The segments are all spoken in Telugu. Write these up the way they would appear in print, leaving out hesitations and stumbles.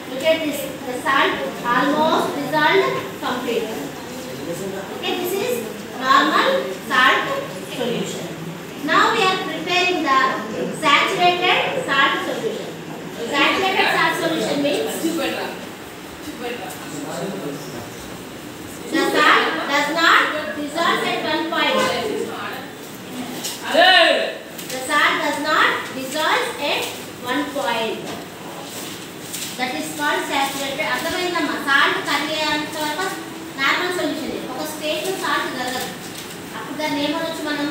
Look at this. The salt almost dissolved completely. Okay, this is normal salt solution. Now we are preparing the saturated salt solution. Saturated salt solution means the salt does not dissolve at one point. The salt does not dissolve at one point. That is called saturated. అర్థమైందమ్మా? సాల్ట్ కరిగేంత వరకు నార్మల్ సొల్యూషన్. ఒక స్టేజ్ లో సాల్ట్ కరగదు, అప్పుడు దాన్ని ఏమనొచ్చు మనం?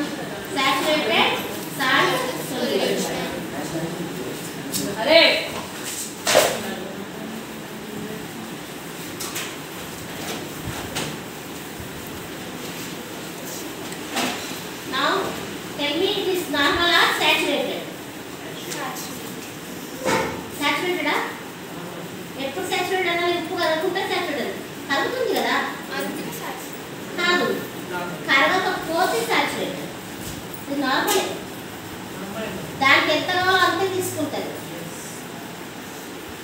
saturated salt solution. అరే now tell me, it is normal or saturated? saturated ah? ఎప్పుడు saturated అన్నా ఉప్పు కరగకుంటే saturated కరుగుతుంది కదా, కాదు కరగకపోతే saturated. ఇది నార్మల్, దానికి ఎంత కావాలో అంతే తీసుకుంటుంది.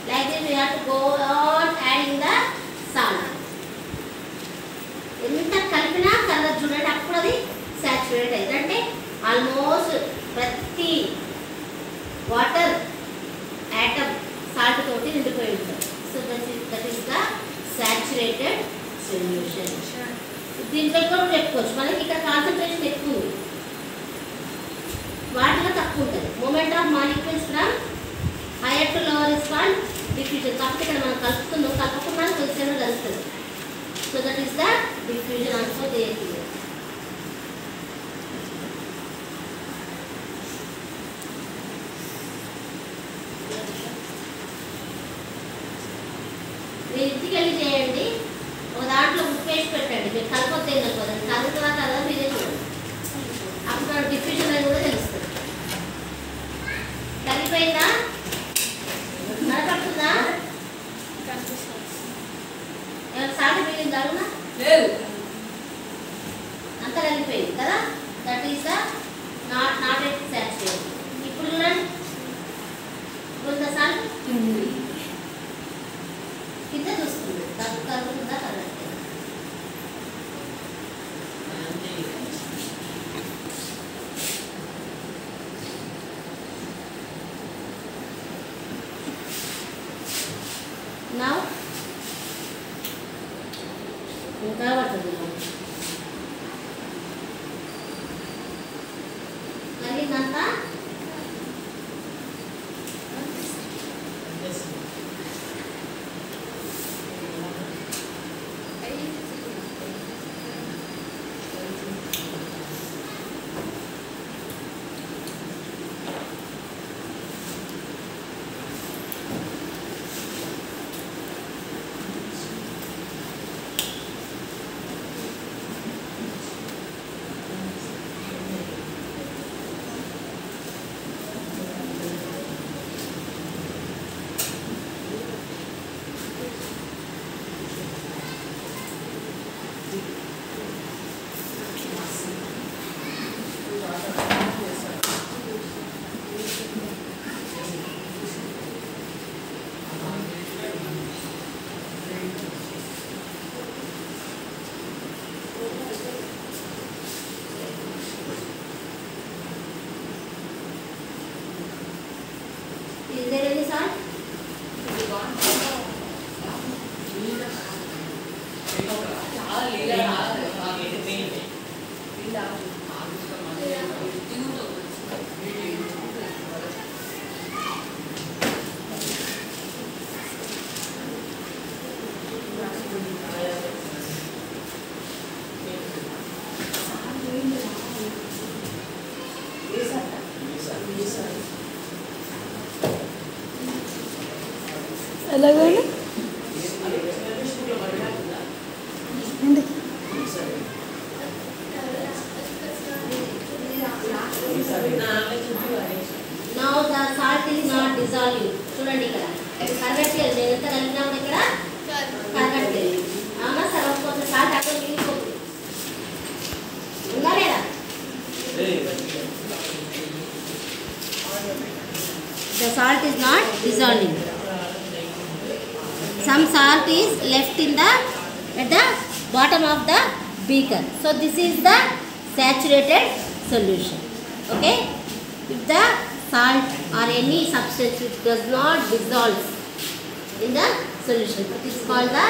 Like this we have to go on adding the salt. ఎంత కలిపినా కరగదు చూడండి, అప్పుడు అది saturated అయింది. అంటే ఆల్మోస్ట్ ప్రతి వాటర్ atom salt తోటి నిండిపోయి ఉంటుంది. So that is the saturated solution. దీంట్లో కూడా చెప్పుకోవచ్చు, మనకి ఇక్కడ కాన్సంట్రేషన్ ఎక్కువ ఉంది, వాటిలో తక్కువ ఉంటుంది. Movement of molecules from higher to lower is called diffusion. కాబట్టి ఇక్కడ మనం కలుపుతున్నాం, కలపకుండా పొజిషన్లో కలుస్తుంది. So that is the diffusion also there. మీరు ఇంటికి వెళ్ళి చేయండి, ఒక దాంట్లో ఉప్పు వేసి పెట్టండి, మీరు కలపొద్దు కదండి, కలుపుతున్నా కదా మీరే చూడండి, అప్పుడు మనం డిఫ్యూజన్ అనేది కూడా తెలుస్తుంది. కలిపోయిందా? నడపడుతుందా? ఏమైనా సాటి మిగిలింది అడుగునా? అంతా కలిపోయింది కదా. That is the not at saturated. ఇప్పుడు చూడండి, కొంత సాల్ట్ కింద చూస్తుంది, కలుగుతుందా కలగట్లేదు. Now ఇంకా పడుతుంది కలిగిందంతా. Is there any salt? ఎలాగైనా Now the salt is not dissolving. చూడండి ఇక్కడ కరగట్లేదు, నేను ఎంత కలిపినా ఇక్కడ కరగట్లేదు. అవునా? సర్వపోతే సాల్ట్ అక్కడ మిగిలిపోతుంది. ఉందా లేదా? the salt is not dissolving. Some salt is left in the at the bottom of the beaker. So this is the saturated solution. Okay. If the salt or any substance which does not dissolve in the solution, it is called the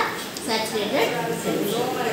saturated solution.